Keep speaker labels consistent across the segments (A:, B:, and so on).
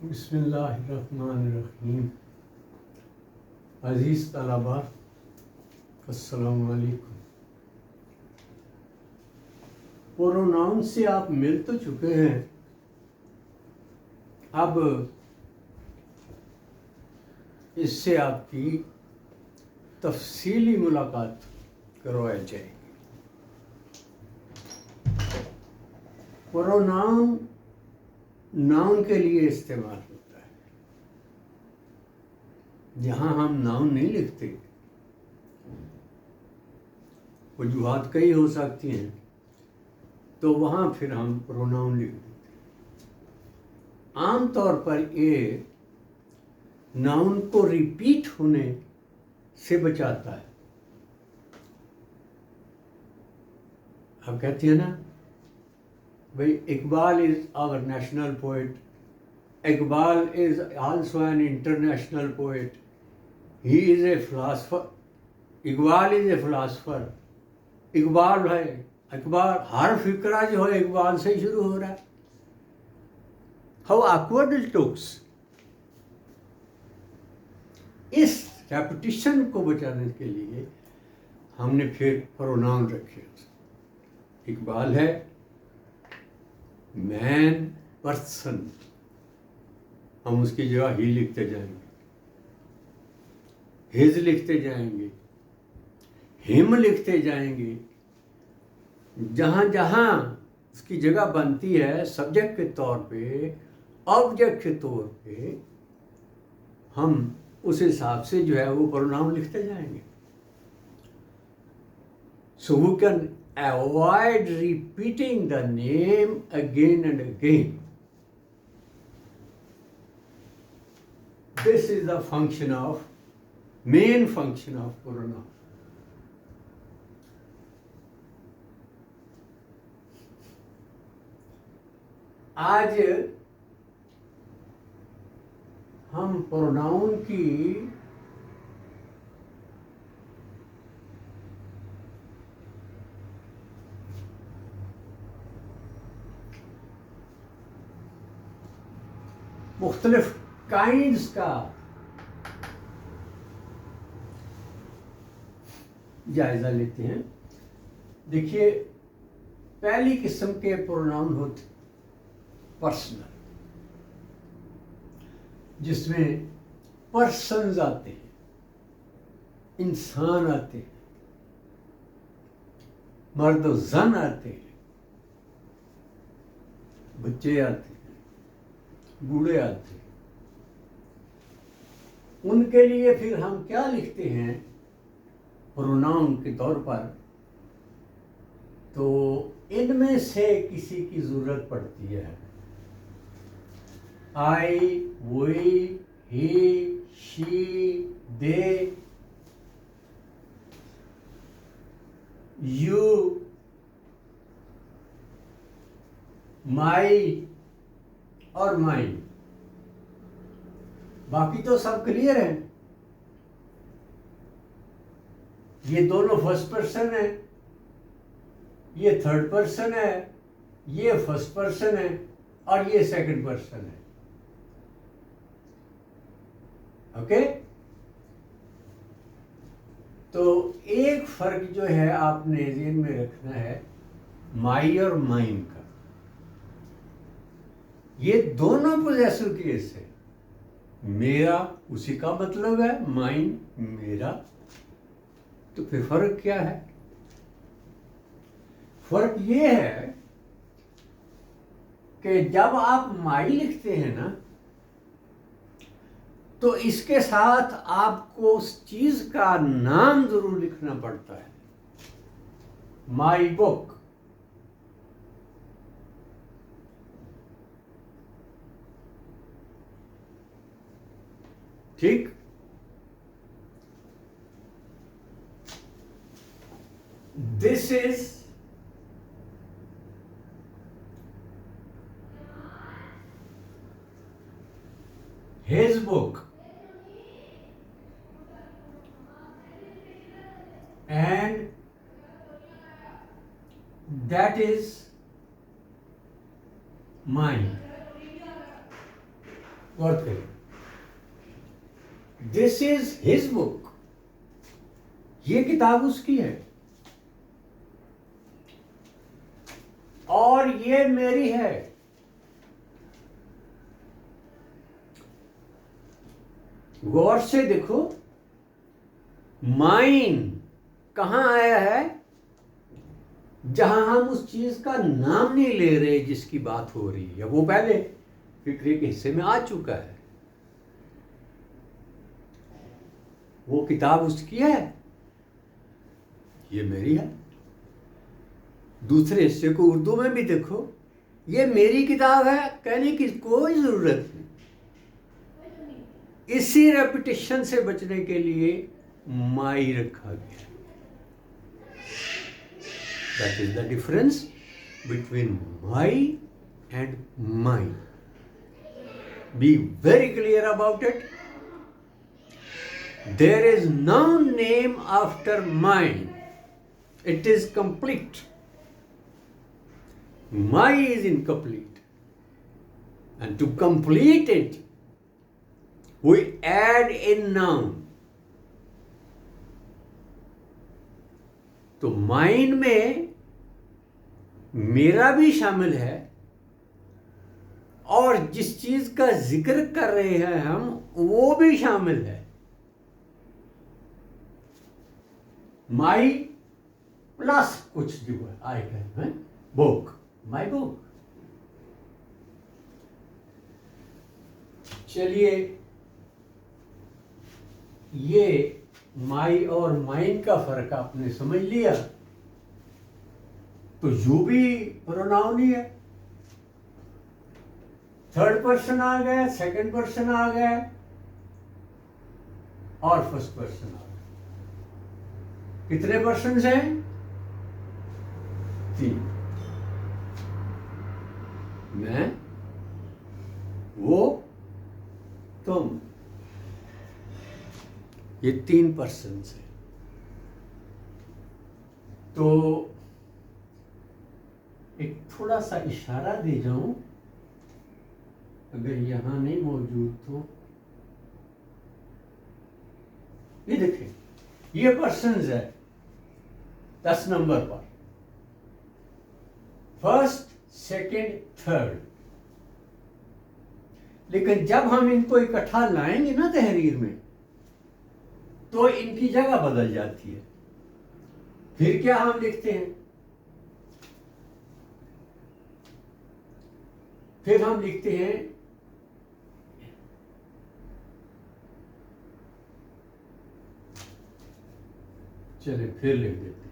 A: बिस्मिल्लाहिर्रहमानिर्रहीम। अज़ीज़ तलबा, अस्सलामु अलैकुम। प्रोनाउन से आप मिल तो चुके हैं, अब इससे आपकी तफसीली मुलाकात करवाई जाएगी। प्रोनाउन नाउन के लिए इस्तेमाल होता है। जहाँ हम नाउन नहीं लिखते, वजूहात कई हो सकती हैं, तो वहाँ फिर हम प्रोनाउन लिख देते हैं। आमतौर पर ये नाउन को रिपीट होने से बचाता है। आप कहते हैं ना भाई, Iqbal is our national poet, Iqbal is also an international poet, he is a philosopher, Iqbal is a philosopher. Iqbal है, इकबाल, हर फिक्रा जो है इकबाल से ही शुरू हो रहा है। How awkward it looks. इस रेपिटिशन को बचाने के लिए हमने फिर प्रोनाउन रखे। इकबाल है मैन, पर्सन, हम उसकी जगह ही लिखते जाएंगे, हिज लिखते जाएंगे, हिम लिखते जाएंगे। जहाँ जहाँ उसकी जगह बनती है सब्जेक्ट के तौर पे, ऑब्जेक्ट के तौर पे, हम उस हिसाब से जो है वो प्रोनाउन लिखते जाएंगे। So we can avoid repeating the name again and again. This is the function of, main function of pronoun. आज हम प्रोनाउन की मुख्तलिफ काइंड्स का जायजा लेते हैं। देखिए, पहली किस्म के प्रोनाउन होते पर्सनल, जिसमें पर्सन्स आते हैं, इंसान आते हैं, मर्द और जन आते हैं, बच्चे आते हैं, बूढ़े आते हैं। उनके लिए फिर हम क्या लिखते हैं प्रोनाउन के तौर पर? तो इनमें से किसी की जरूरत पड़ती है। I, we, he, she, they, you, my और माइन। बाकी तो सब क्लियर है। ये दोनों फर्स्ट पर्सन है, ये थर्ड पर्सन है, ये फर्स्ट पर्सन है और ये सेकंड पर्सन है। ओके? तो एक फर्क जो है आपने ज़हन में रखना है माई और माइन का। ये दोनों पोजेसिव केस है। मेरा उसी का मतलब है, माइन मेरा। तो फिर फर्क क्या है? फर्क ये है कि जब आप माई लिखते हैं ना, तो इसके साथ आपको उस चीज का नाम जरूर लिखना पड़ता है। माई बुक, ठीक? This is his book and that is mine. गौर करें, दिस इज हिज बुक, ये किताब उसकी है और ये मेरी है। गौर से देखो, माइन कहां आया है? जहां हम उस चीज का नाम नहीं ले रहे जिसकी बात हो रही है, वो पहले फिक्रे के हिस्से में आ चुका है। वो किताब उसकी है, ये मेरी है। दूसरे हिस्से को उर्दू में भी देखो, ये मेरी किताब है कहने की कोई जरूरत नहीं। इसी रेपिटेशन से बचने के लिए माई रखा गया। That is the difference between my and mine. Be very clear about it. There is no name after mine. It is complete. My is incomplete. And to complete it, we add a noun. तो mine में मेरा भी शामिल है और जिस चीज का जिक्र कर रहे हैं हम वो भी शामिल है। माई प्लस कुछ जो आएगा, बुक, माई बुक। चलिए, ये माई और माइन का फर्क आपने समझ लिया। तो यू भी प्रोनाउन ही है। थर्ड पर्सन आ गया, सेकंड पर्सन आ गया और फर्स्ट पर्सन आ गया। कितने पर्सन हैं? 3। मैं, वो, तुम, ये 3 पर्सन हैं। तो एक थोड़ा सा इशारा दे जाऊं, अगर यहां नहीं मौजूद तो ये देखें, ये पर्सन है 10 नंबर पर, फर्स्ट, सेकंड, थर्ड। लेकिन जब हम इनको इकट्ठा लाएंगे ना तहरीर में, तो इनकी जगह बदल जाती है। फिर क्या हम लिखते हैं? फिर हम लिखते हैं चले फिर लिख देते हैं,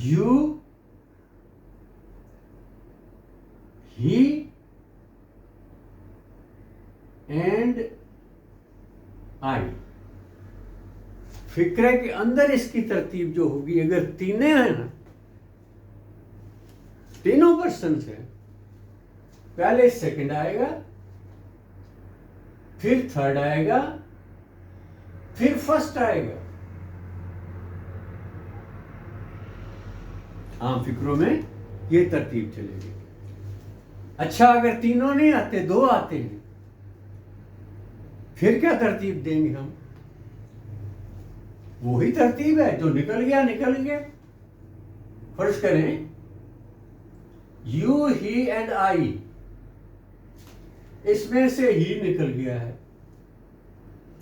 A: you, he and I। फिक्रे के अंदर इसकी तरतीब जो होगी, अगर तीने हैं ना, तीनों पर्सन हैं, पहले सेकंड आएगा, फिर थर्ड आएगा, फिर फर्स्ट आएगा। आम फिक्रों में ये तरतीब चलेगी। अच्छा, अगर तीनों नहीं आते, 2 आते हैं, फिर क्या तरतीब देंगे हम? वही तरतीब है जो निकल गया निकल गया। फर्ज करें यू, ही एंड आई, इसमें से ही निकल गया है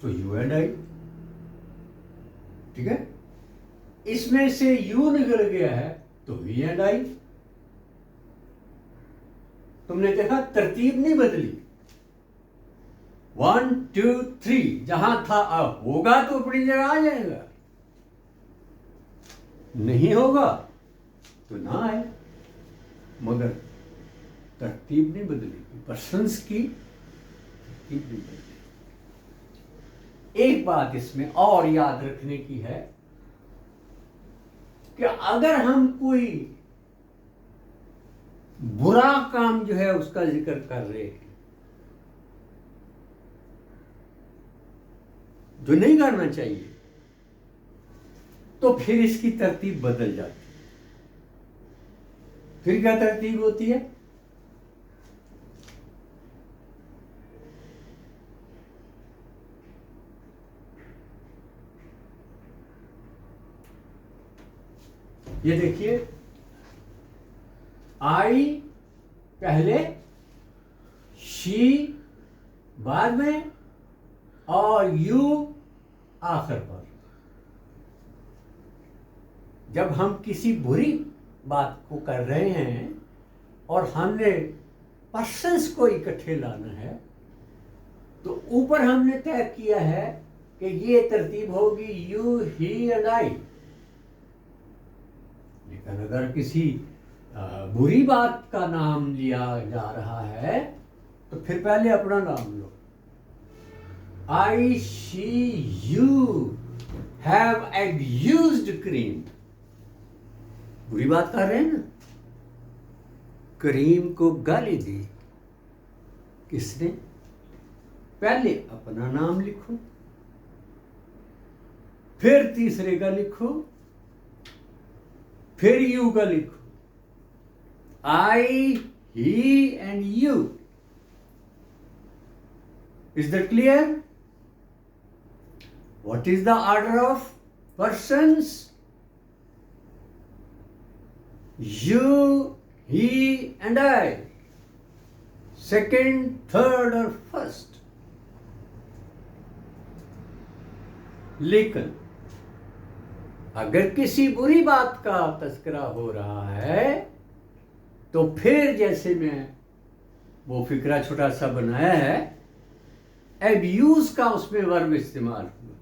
A: तो यू एंड आई, ठीक है। इसमें से यू निकल गया है तो वी एंड आई। तुमने देखा तरतीब नहीं बदली। 1 2 3 जहां था अब होगा तो अपनी जगह आ जाएगा, नहीं होगा तो ना आए, मगर तरतीब नहीं बदली, पर्सन्स की तरतीब नहीं बदली। एक बात इसमें और याद रखने की है कि अगर हम कोई बुरा काम जो है उसका जिक्र कर रहे हैं, जो नहीं करना चाहिए, तो फिर इसकी तरतीब बदल जाती है। फिर क्या तरतीब होती है? ये देखिए, आई पहले, शी बाद में, और यू आखिर पर। जब हम किसी बुरी बात को कर रहे हैं और हमने पर्सन्स को इकट्ठे लाना है, तो ऊपर हमने तय किया है कि ये तरतीब होगी यू, ही एंड आई। लेकिन अगर किसी बुरी बात का नाम लिया जा रहा है तो फिर पहले अपना नाम लो। आई, शी, यू हैव एब्यूज्ड करीम। बुरी बात कर रहे हैं ना, करीम को गाली दी। किसने? पहले अपना नाम लिखो, फिर तीसरे का लिखो, फिर यू का लिखो। I, he and you. Is that clear? What is the order of persons? You, he and I. Second, third और first. लेकिन अगर किसी बुरी बात का तस्करा हो रहा है तो फिर जैसे मैं वो फिक्रा छोटा सा बनाया है, एब्यूज का उसमें वर्ब इस्तेमाल हुआ।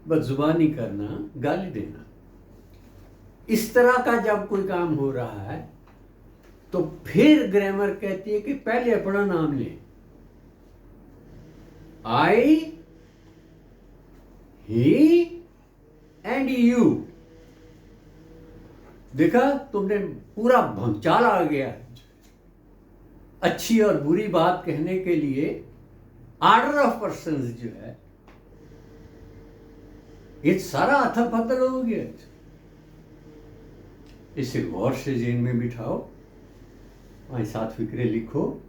A: बदजुबानी करना, गाली देना, इस तरह का जब कोई काम हो रहा है तो फिर ग्रामर कहती है कि पहले अपना नाम ले। आई, ही एंड यू। देखा तुमने, पूरा भंचाल आ गया। अच्छी और बुरी बात कहने के लिए ऑर्डर ऑफ पर्सन्स जो है, ये सारा अथल पथल हो गया। इसे गौर से जेन में बिठाओ, वहीं 7 फिक्रे लिखो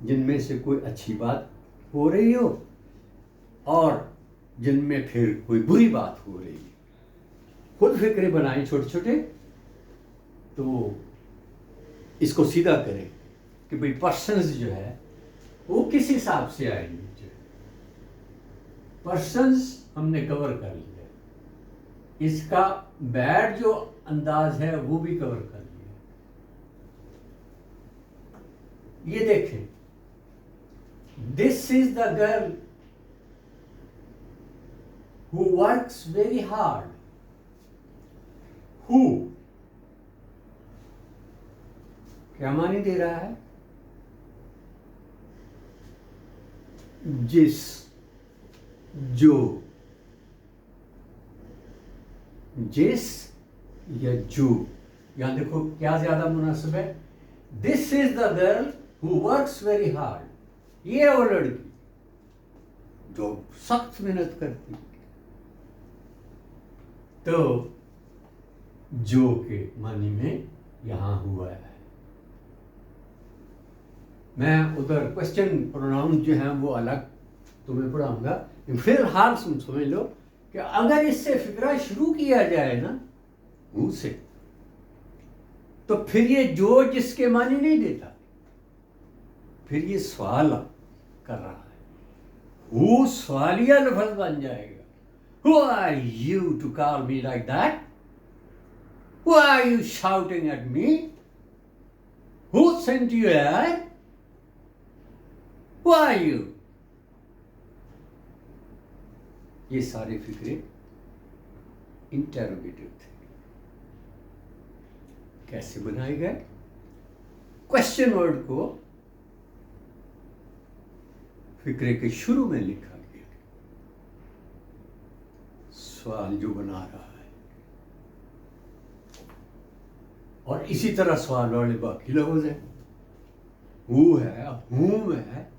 A: जिनमें से कोई अच्छी बात हो रही हो और जिनमें फिर कोई बुरी बात हो रही है। खुद फिक्रे बनाएं छोटे छोटे, तो इसको सीधा करें कि भाई पर्सन्स जो है वो किस हिसाब से आएंगे। पर्सन्स हमने कवर कर लिया, इसका बैड जो अंदाज है वो भी कवर कर लिया। ये देखें, this is the girl who works very hard. Who क्या मानी दे रहा है? जिस, जो, जिस या जो। यहां देखो क्या ज्यादा मुनासिब है। This is the girl who works very hard. ये वो लड़की जो सख्त मेहनत करती। तो जो के मानी में यहां हुआ है। मैं उधर क्वेश्चन प्रोनाउन जो है वो अलग तुम्हें पढ़ाऊंगा। फिर हाल समझ लो कि अगर इससे फिक्रा शुरू किया जाए ना हु से, तो फिर ये जो जिसके मानी नहीं देता, फिर ये सवाल कर रहा है। हु सवालिया लफ्ज बन जाएगा। Who are you to call me like that? Who are you shouting at me? Who sent you here? Who are you? ये सारे फिक्रे इंटरोगेटिव थे। कैसे बनाए गए? क्वेश्चन वर्ड को फिक्रे के शुरू में लिखा गया, सवाल जो बना रहा है, और इसी तरह सवाल वाले बाकी लफ्ज़ हैं। हु है, हुम है,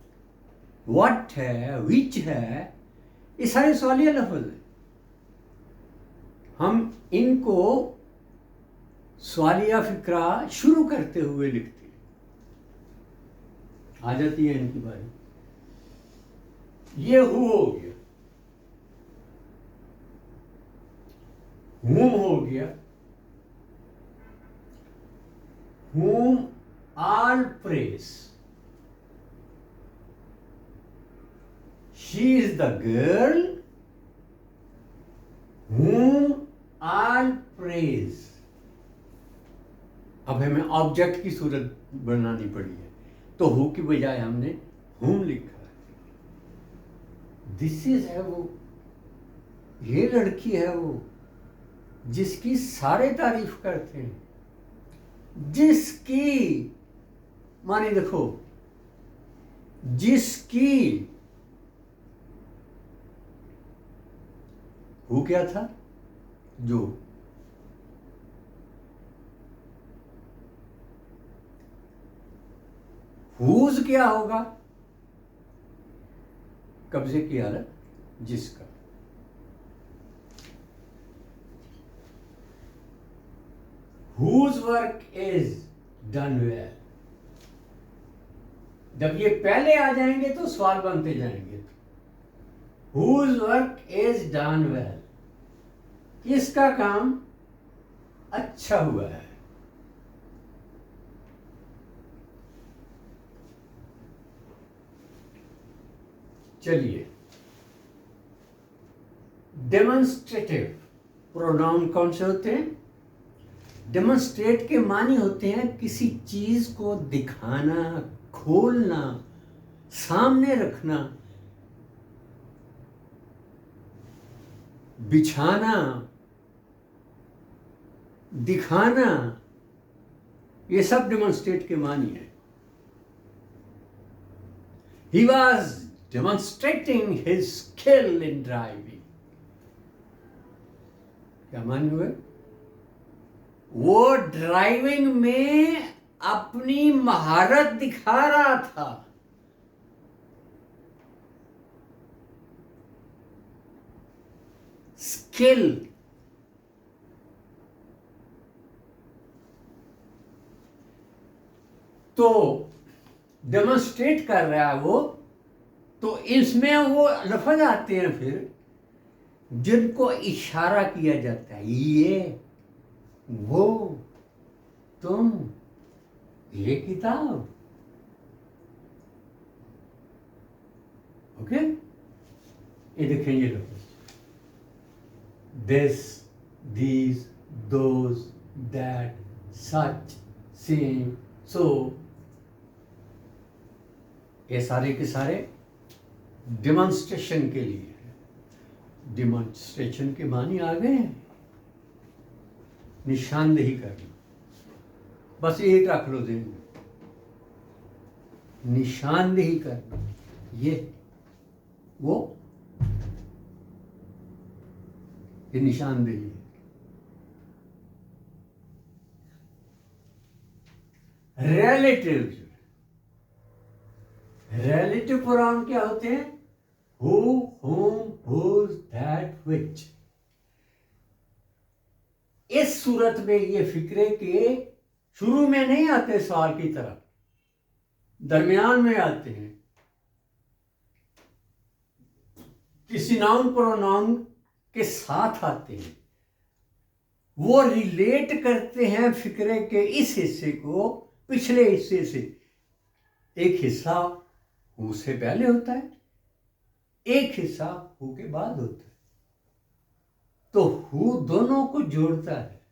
A: व्हाट है, विच है, ये सारे सवालिया लफ्ज़ हैं। हम इनको सवालिया फिक्रा शुरू करते हुए लिखते हैं। आ जाती है इनकी बारी। ये हु हो गया, whom हो गया, whom all praise. She is the girl whom all praise. अब हमें ऑब्जेक्ट की सूरत बनानी पड़ी है, तो हु की बजाय हमने whom लिखा है। दिस इज है वो, ये लड़की है वो जिसकी सारे तारीफ करते हैं, जिसकी मानी देखो, जिसकी हु क्या था, जो हुज क्या होगा, कब्जे की हालत, जिसका। Whose work is done well. जब ये पहले आ जाएंगे तो सवाल बनते जाएंगे। Whose work is done well. किसका काम अच्छा हुआ है। चलिए, डेमोन्स्ट्रेटिव प्रोनाउन कौन से होते हैं? डेमोन्स्ट्रेट के मानी होते हैं किसी चीज को दिखाना, खोलना, सामने रखना, बिछाना, दिखाना, ये सब डेमोन्स्ट्रेट के मानी है। He was demonstrating his skill in driving. क्या मानी हुए? वो ड्राइविंग में अपनी महारत दिखा रहा था। स्किल, तो डेमोन्स्ट्रेट कर रहा है वो, तो इसमें वो लफ्ज आते हैं फिर जिनको इशारा किया जाता है, ये, वो, तुम, ये किताब। ओके, ये देखेंगे लफ्ज, this, these, those, that, such, same, so, ये सारे के सारे डेमोन्स्ट्रेशन के लिए है। डेमोन्स्ट्रेशन के मानी आ गए हैं, निशानदेही करना। बस एक रख लो दिन में, निशानदेही करना, ये, वो, ये निशानदेही है। रिलेटिव, रिलेटिव प्रोनाउन क्या होते हैं? Who, whom, whose, that, which। इस सूरत में ये फिक्रे के शुरू में नहीं आते सवाल की तरह, दरमियान में आते हैं। किसी नाउन प्रोनाउन के साथ आते हैं, वो रिलेट करते हैं फिक्रे के इस हिस्से को पिछले हिस्से से। एक हिस्सा हु से पहले होता है, एक हिस्सा हु के बाद होता है, तो हु दोनों को जोड़ता है।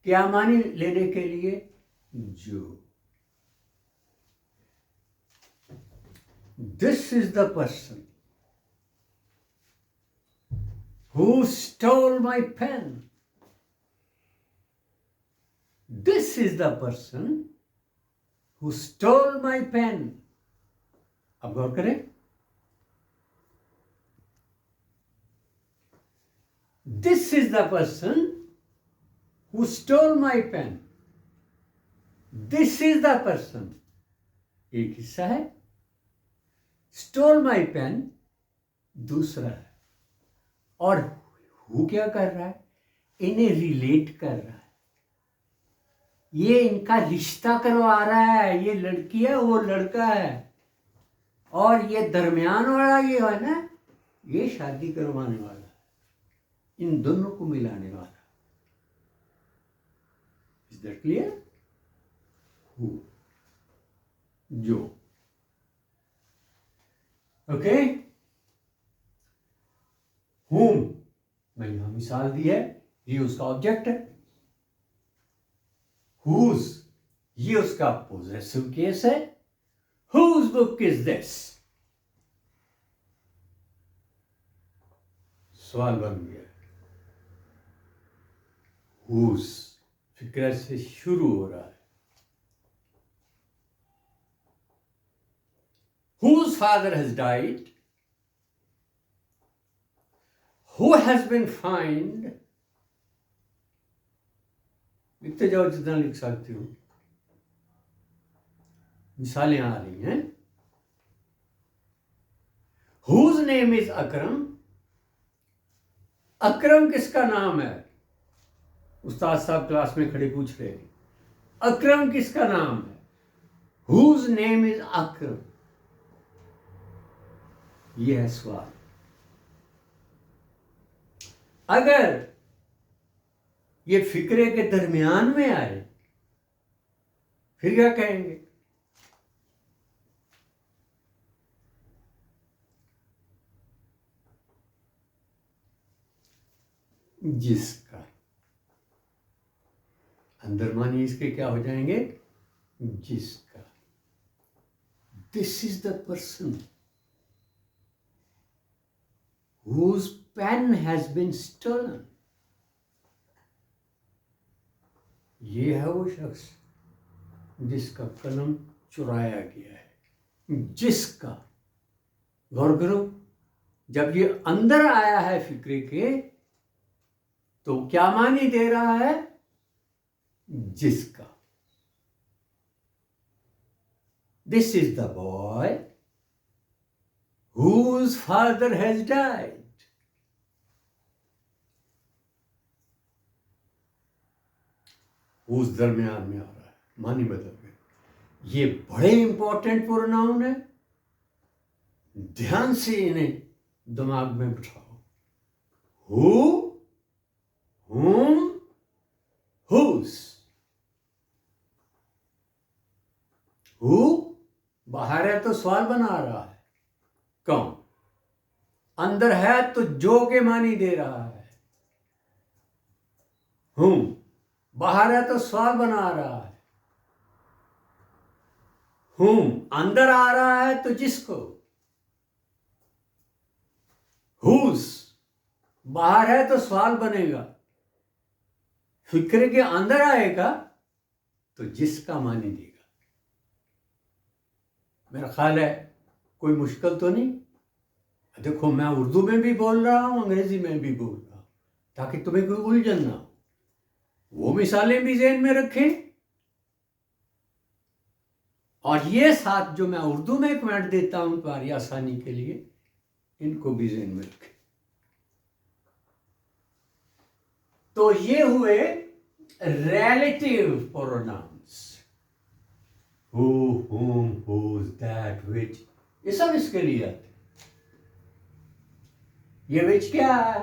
A: क्या मानी लेने के लिए? जो। This is the person who stole my pen. This is the person who stole my pen. अब गौर करें, this is the person who stole my pen. This is the person, एक हिस्सा है, stole my pen दूसरा है। और who क्या कर रहा है? इन्हें रिलेट कर रहा है, ये इनका रिश्ता करवा रहा है, ये लड़की है वो लड़का है, और ये दरमियान वाला ये है ना, ये शादी करवाने वाला है, इन दोनों को मिलाने वाला। Is that clear? हु, जो। ओके, whom मैं यहां मिसाल दी है, ये उसका ऑब्जेक्ट है। whose ये उसका पोजेसिव केस है। whose book is this? सवाल बन गया। whose फिक्र से शुरू हो रहा है। whose father has died, who has been fined, लिखते जाओ जितना लिख सकते हो, मिसालें आ रही हैं। whose name is अकरम, अकरम किसका नाम है? उस्ताद साहब क्लास में खड़े पूछ रहे हैं, अकरम किसका नाम है? whose name is अकरम, यह है सवाल। अगर ये फिक्रे के दरमियान में आए फिर क्या कहेंगे? जिसका। अंदर मानिए इसके क्या हो जाएंगे? जिसका। This is the person whose pen has been stolen, ये है वो शख्स जिसका कलम चुराया गया है। जिसका। गौर करो, जब ये अंदर आया है फिक्रे के तो क्या मानी दे रहा है? जिसका। This is the boy whose father has died. whose दरमियान में आ रहा है, मानी बदल गए। ये बड़े इंपॉर्टेंट प्रोनाउन है, ध्यान से इन्हें दिमाग में बिठाओ। who, whom, whose। who बाहर है तो सवाल बना रहा है, कौन? अंदर है तो जो के मानी दे रहा है। whom बाहर है तो सवाल बना रहा है। whom अंदर आ रहा है तो जिसको। whose बाहर है तो सवाल बनेगा, फिक्र के अंदर आएगा तो जिसका मानी देगा। मेरा ख्याल है कोई मुश्किल तो नहीं। देखो, मैं उर्दू में भी बोल रहा हूं, अंग्रेजी में भी बोल रहा हूं, ताकि तुम्हें कोई उलझन ना हो। वो मिसालें भी ज़हन में रखें, और ये साथ जो मैं उर्दू में कमेंट देता हूं तुम्हारी आसानी के लिए, इनको भी ज़हन में रखें। तो ये हुए relative pronouns. who, whom, whose, that, which, ये सब इसके लिए आते हैं। ये which क्या है?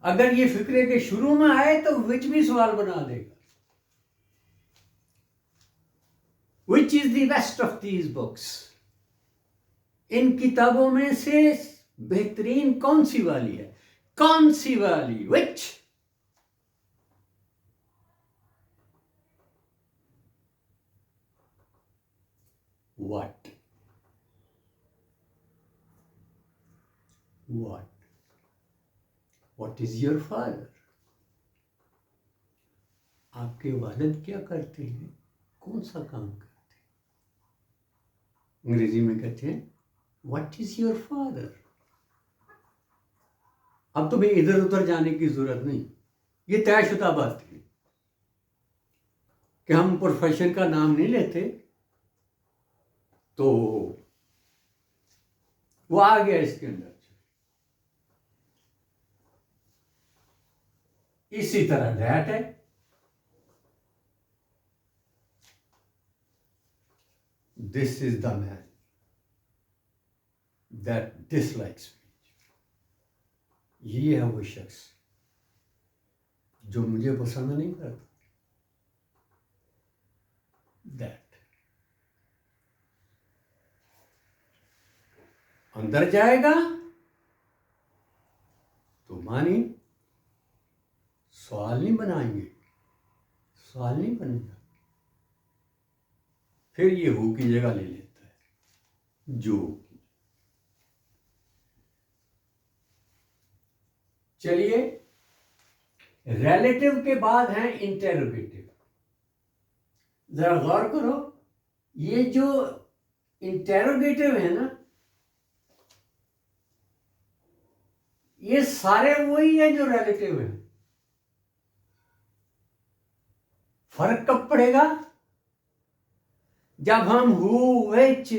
A: अगर ये फिक्रे के शुरू में आए तो which भी सवाल बना देगा। Which is the best of these books? इन किताबों में से बेहतरीन कौन सी वाली है? कौन सी वाली? Which? What? What? What is your father? आपके वालिद क्या करते हैं? कौन सा काम करते हैं? अंग्रेजी में कहते हैं What is your father? अब तुम्हें इधर उधर जाने की जरूरत नहीं, ये तयशुदा बात है कि हम प्रोफेशन का नाम नहीं लेते तो वो आ गया इसके अंदर। इसी तरह दैट है, this is the man that dislikes me. ये है वो शख्स जो मुझे पसंद नहीं करता। दैट अंदर जाएगा तो मानी सवाल नहीं बनाएंगे, सवाल नहीं बनेगा, फिर ये हु की जगह ले लेता है जो। चलिए, रिलेटिव के बाद है इंटेरोगेटिव। जरा गौर करो, ये जो इंटेरोगेटिव है ना, ये सारे वही है जो रिलेटिव है। फर्क कब पड़ेगा? जब हम हु विच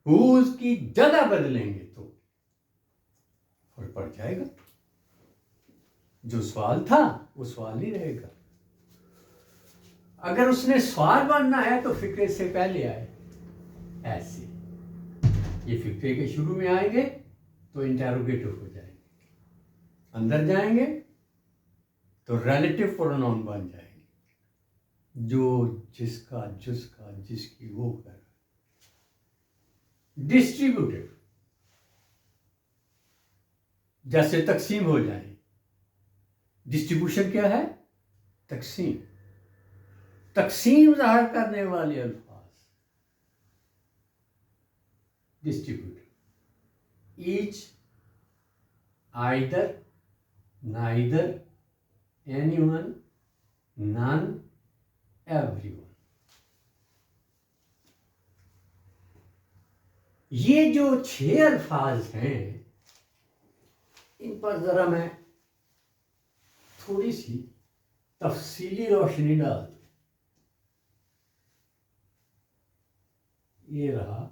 A: हुज की जगह बदलेंगे तो फर्क पड़ जाएगा। जो सवाल था वो सवाल ही रहेगा। अगर उसने सवाल बनना है तो फिक्रे से पहले आए, ऐसे ये फिक्रे के शुरू में आएंगे तो इंटेरोगेटिव हो जाएंगे, अंदर जाएंगे तो रिलेटिव प्रोनाउन बन जाएंगे, जो, जिसका, जिसका, जिसकी, वो कर। डिस्ट्रीब्यूटिव जैसे तकसीम हो जाए। डिस्ट्रीब्यूशन क्या है? तकसीम। तकसीम ज़ाहिर करने वाले अल्फाज distributive. Each, either, neither, anyone, none, everyone. ये जो 6 अल्फाज हैं, इन पर जरा मैं थोड़ी सी तफसीली रोशनी डाल दूं। ये रहा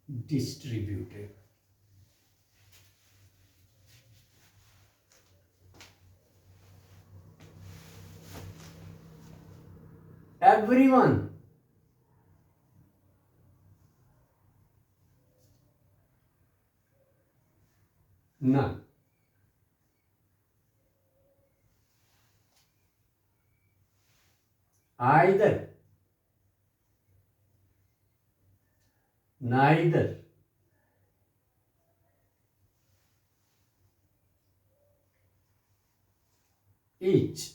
A: distributive. Everyone, none. Either, neither, each,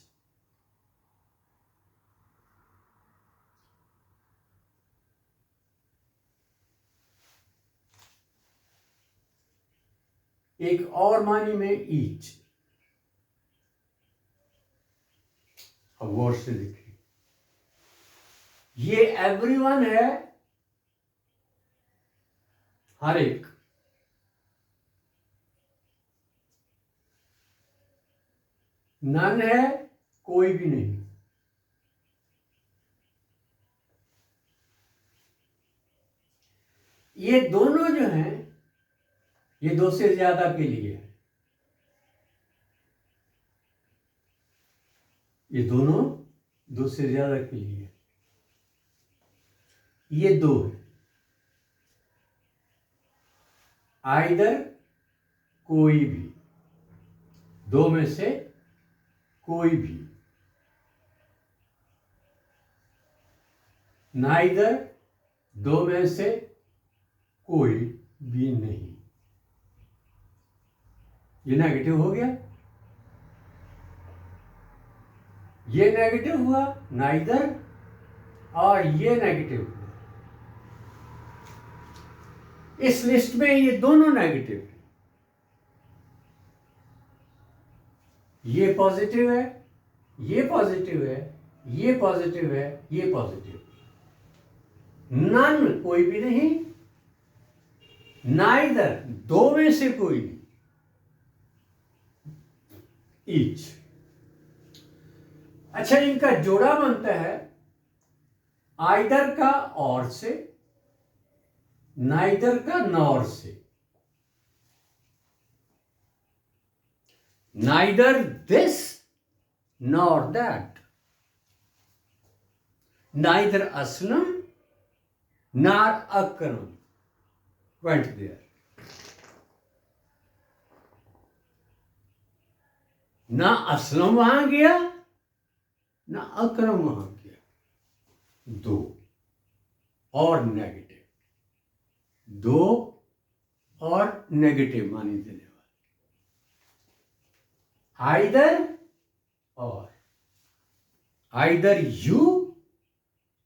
A: एक और मानी में ईच। अब गौर से देखिए, ये एवरीवन है हर एक, नन है कोई भी नहीं। ये दोनों जो हैं, ये 2 से ज्यादा के लिए है। ये दोनों 2 से ज्यादा के लिए है। ये 2 है। आइदर कोई भी, 2 में से कोई भी। नाइदर, 2 में से कोई भी नहीं। ये नेगेटिव हो गया, ये नेगेटिव हुआ नाइदर, और ये नेगेटिव हुआ। इस लिस्ट में ये दोनों नेगेटिव है। ये पॉजिटिव है, ये पॉजिटिव है, ये पॉजिटिव है, ये पॉजिटिव है। नन कोई भी नहीं, नाइदर 2 में से कोई नहीं, ईच। अच्छा, इनका जोड़ा बनता है आइदर का और से, नाइदर का नॉर से, neither this nor that, neither Aslam nor Akram went there. ना असलम वहां गया, ना अकरम वहां गया। दो और नेगेटिव, दो और नेगेटिव मानी देने वाले, either you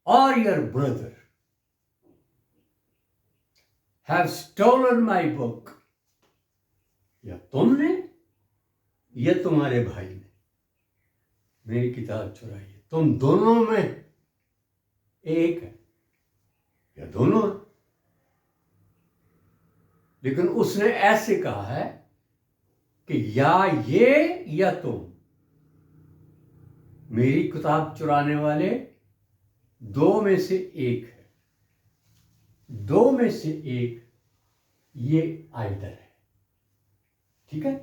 A: or your brother have stolen my book, या तुमने या तुम्हारे भाई ने मेरी किताब चुराई है। तुम दोनों में एक है या दोनों, लेकिन उसने ऐसे कहा है कि या ये या तुम, मेरी किताब चुराने वाले दो में से एक है, दो में से एक, ये आइदर है। ठीक है,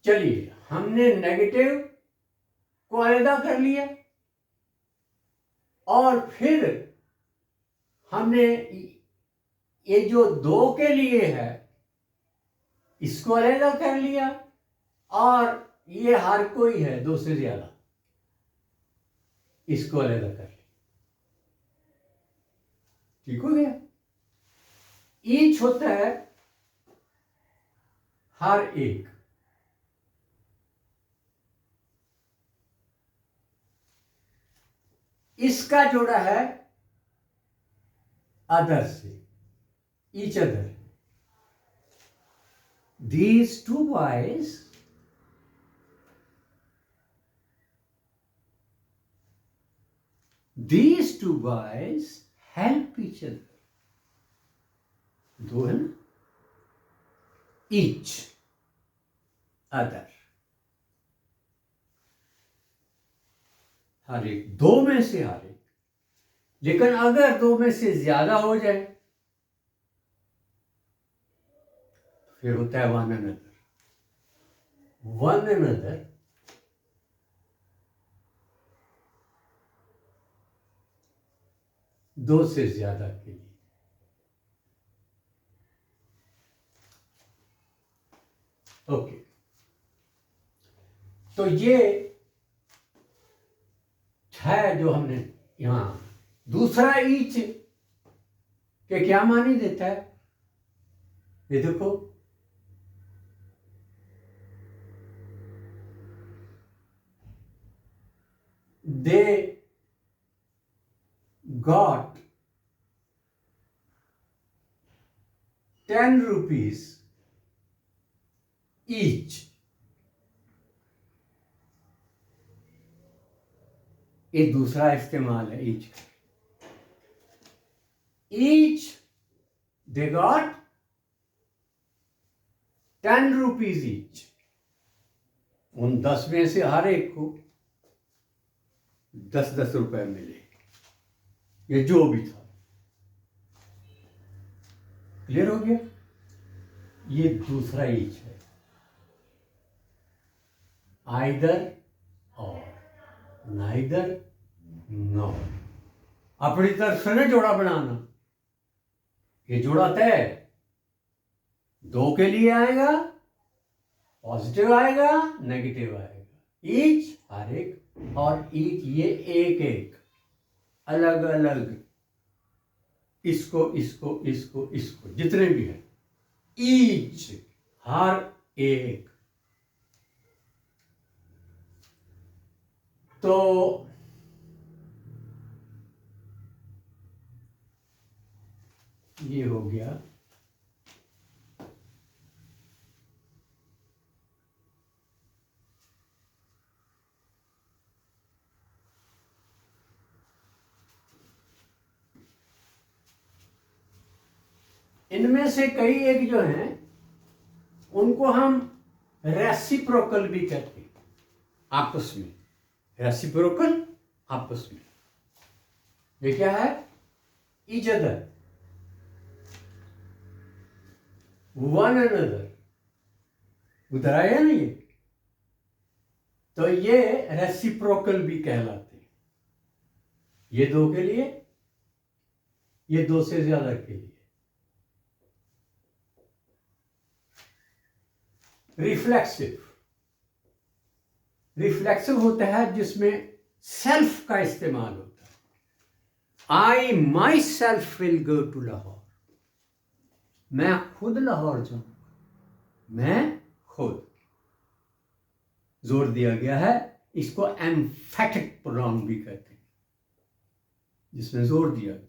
A: चलिए हमने नेगेटिव को अलग कर लिया और फिर हमने ये जो दो के लिए है इसको अलग कर लिया, और ये हर कोई है दो से ज्यादा, इसको अलग कर लिया। ठीक हो गया। ईच होता है हर एक, इसका जोड़ा है अदर से, each other. These two boys help each other. दो है ना, each other, हर एक, दो में से हर एक। लेकिन अगर दो में से ज्यादा हो जाए फिर होता है वन अनदर। वन अनदर दो से ज्यादा के लिए। ओके, तो ये है जो हमने यहां। दूसरा ईच के क्या मानी देता है, ये देखो, they got 10 rupees each। ये दूसरा इस्तेमाल है ईच का। Each they got 10 rupees each। उन 10 में से हर एक को 10-10 रुपए मिले, ये जो भी था। क्लियर हो गया। ये दूसरा ईच है, आइदर और, नाइदर नॉर। अपनी तरफ से न जोड़ा बनाना, ये जोड़ा तय दो के लिए आएगा, पॉजिटिव आएगा, नेगेटिव आएगा। ईच हर एक, और ईच ये एक एक, अलग अलग, इसको इसको इसको इसको, जितने भी हैं, ईच हर एक। तो ये हो गया इनमें से कई एक जो हैं उनको हम रेसिप्रोकल भी कहते हैं, आपस में। रेसिप्रोकल आपस में, ये क्या है, ईच अदर। वन अनदर, उधर आया ना ये, तो ये रेसिप्रोकल भी कहलाते हैं। ये दो के लिए, ये दो से ज्यादा के लिए। रिफ्लेक्सिव, रिफ्लेक्सिव होता है जिसमें सेल्फ का इस्तेमाल होता है। I myself will go to Lahore, मैं खुद लाहौर जाऊंगा, मैं खुद। जोर दिया गया है, इसको एम्फेटिक प्रोनाउन भी कहते हैं, जिसमें जोर दिया गया।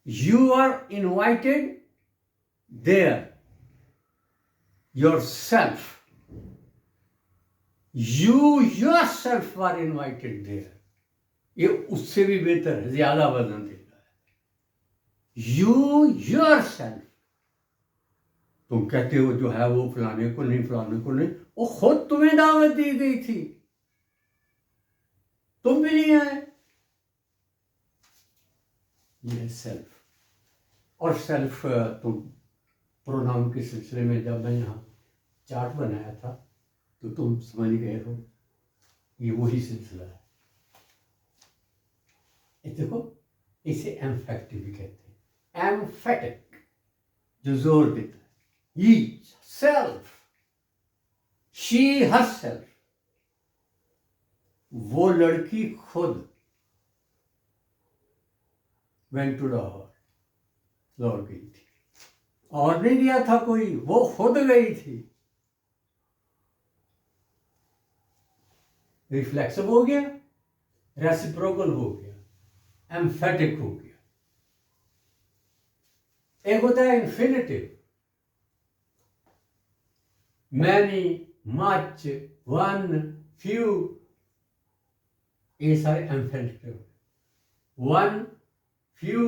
A: You are invited there, yourself, you yourself are invited there. ये उससे भी बेहतर है, ज्यादा वजन दे रहा है। यू योरसेल्फ, तुम कहते हो जो है वो फलाने को नहीं, फलाने को नहीं, वो खुद तुम्हें दावत दी गई थी, तुम भी नहीं आए। ये सेल्फ। और सेल्फ तो प्रोनाउन के सिलसिले में जब मैं यहाँ चार्ट बनाया था तो तुम समझ गए हो, ये वही सिलसिला है। ये देखो, इसे एम्फेक्टिव भी कहते हैं। एम्फेटिक, जो जोर देता है। He, self, she, herself, वो लड़की खुद went to Lahore, लौट गई थी, और नहीं गया था कोई, वो खुद गई थी। रिफ्लेक्सिव हो गया, रेसिप्रोकल हो गया, एम्फेटिक हो गया। एक होता है infinitive, many, much, one, few, ये सारे एम्फेटिव। One, few,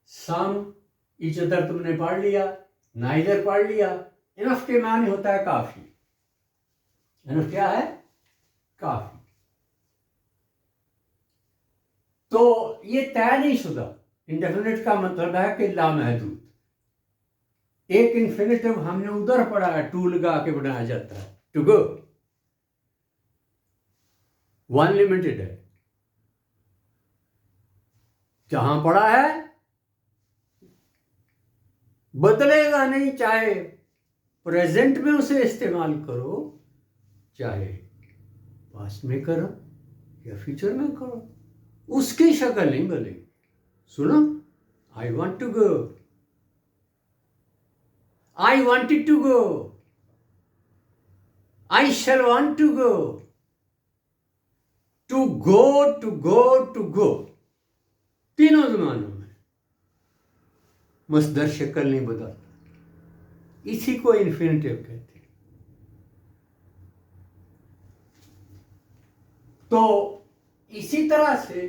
A: some, each other तुमने पढ़ लिया, नाइदर पढ़ लिया। इनफ के माने होता है काफी। इनफ क्या है? काफी। तो ये तय नहीं शुदा। इंडेफिनिट का मतलब है कि लामहदूद। एक इन्फिनिटिव हमने उधर पढ़ा है, टू लगा के बनाया जाता है, टू गो। वन लिमिटेड है, जहां पढ़ा है बदलेगा नहीं, चाहे प्रेजेंट में उसे इस्तेमाल करो, चाहे पास्ट में करो या फ्यूचर में करो, उसकी शक्ल नहीं बदलेगी। सुनो, I want to go, I wanted to go, I shall want to go, to go, to go, to go, तीनों जमानों में मस्दर शक्ल नहीं बदलता। इसी को इन्फिनिटिव कहते हैं। तो इसी तरह से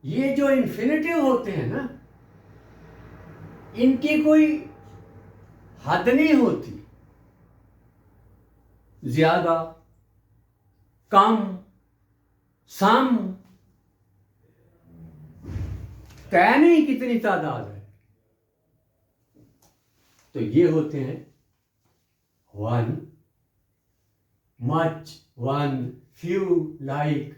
A: ये जो इन्फिनिटिव होते हैं ना, इनकी कोई हद नहीं होती, ज्यादा, कम, सम, तय नहीं कितनी तादाद है। तो ये होते हैं one, much, one, few, like,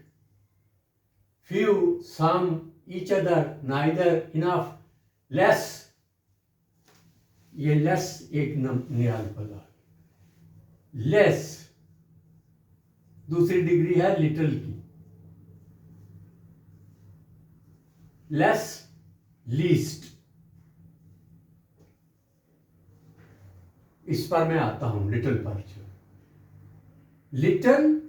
A: few, some, each other, neither, enough, less. ये लेस एक निराल पद है। लेस दूसरी डिग्री है लिटिल की। Less, least. इस पर मैं आता हूं, लिटिल पर। लिटिल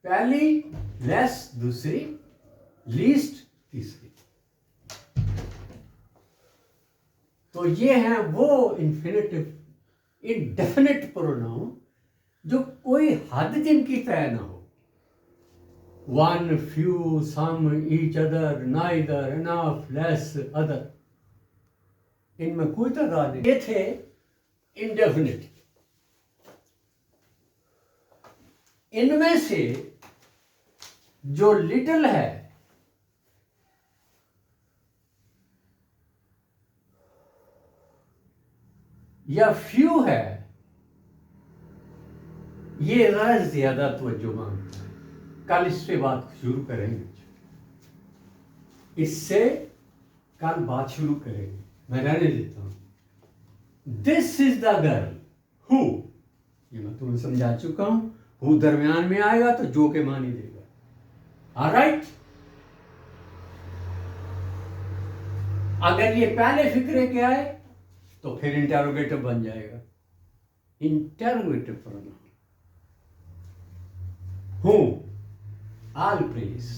A: पहली, लेस दूसरी, लीस्ट तीसरी। तो ये हैं वो इन्फिनिटिव, इनडेफिनिट प्रोनाउन जो कोई हद जिनकी तय ना हो। One, few, some, each other, neither, enough, less, other, इनमें कोई तादाद नहीं। ये थे इंडेफिनिट। इनमें से जो लिटिल है, या फ्यू है, ये जरा ज्यादा तवज्जो मांगता है। कल इस पे बात शुरू करेंगे, इससे कल बात शुरू करेंगे, मैं रहने देता हूं। This is the girl who, ये मैं तुम्हें समझा चुका हूं। हु दरमियान में आएगा तो जो के मानी देगा। ऑलराइट, अगर ये पहले फिक्रे के आए तो फिर इंटेरोगेटिव बन जाएगा। Interrogative pronoun who, all place,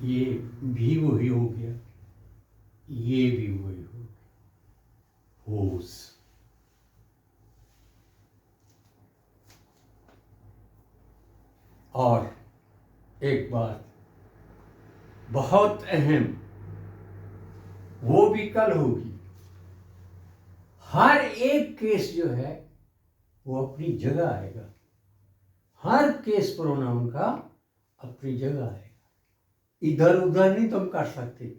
A: ये भी वही हो गया, ये भी वही हो गया, होस। और एक बात बहुत अहम, वो भी कल होगी। हर एक केस जो है वो अपनी जगह आएगा। हर केस प्रोनाउन का अपनी जगह आएगा। इधर उधर नहीं तुम कर सकते।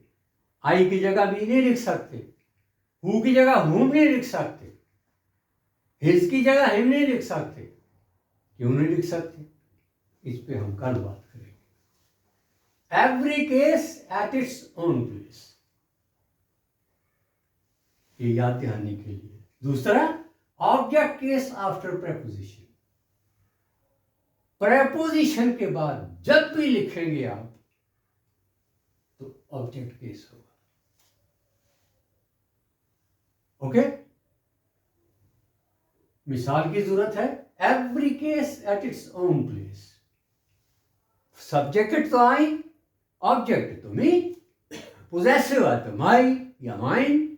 A: आई की जगह भी नहीं लिख सकते, हु की जगह हुम नहीं लिख सकते, हिज की जगह हिम नहीं लिख सकते। क्यों नहीं लिख सकते? इस पे हम कल बात करेंगे। Every case at its own place, ये याद दहानी के लिए। दूसरा, object case after preposition. Preposition के बाद जब भी लिखेंगे आप तो ऑब्जेक्ट केस होगा। ओके, मिसाल की जरूरत है। Every case at its own place. Subject तो आई, ऑब्जेक्ट तो मी, पोजेसिव है तो माई या माइन,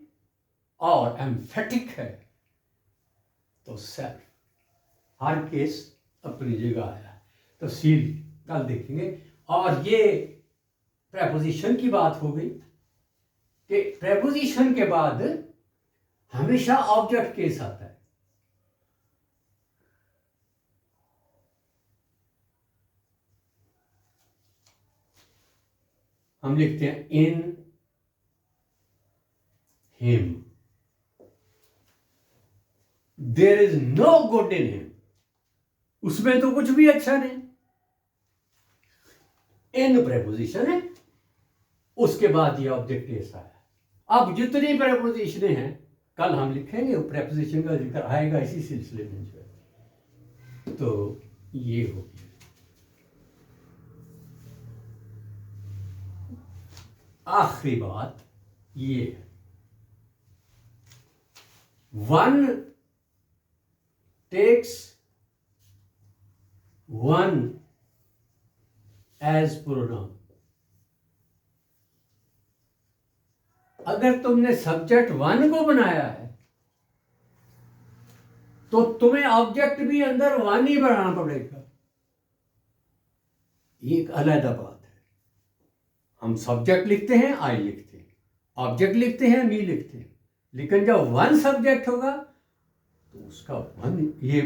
A: और एम्फेटिक है तो सेल्फ। हर केस अपनी जगह आया। तो सील कल देखेंगे। और ये प्रेपोजिशन की बात हो गई कि प्रेपोजिशन के बाद हमेशा ऑब्जेक्ट केस आता है। हम लिखते हैं in him, there is no good in him, उसमें तो कुछ भी अच्छा नहीं। इन प्रेपोजिशन है, उसके बाद ये ऑब्जेक्ट केस आया। अब जितनी प्रेपोजिशनें हैं कल हम लिखेंगे, प्रेपोजिशन का जिक्र आएगा इसी सिलसिले में जो है। तो ये हो गया। आखिरी बात ये है, one takes one as pronoun. अगर तुमने सब्जेक्ट वन को बनाया है तो तुम्हें ऑब्जेक्ट भी अंदर वन ही बनाना पड़ेगा। ये एक अलग बात है। हम सब्जेक्ट लिखते हैं, आई लिखते हैं, ऑब्जेक्ट लिखते हैं, मी लिखते हैं, लेकिन जब वन सब्जेक्ट होगा तो उसका वन ये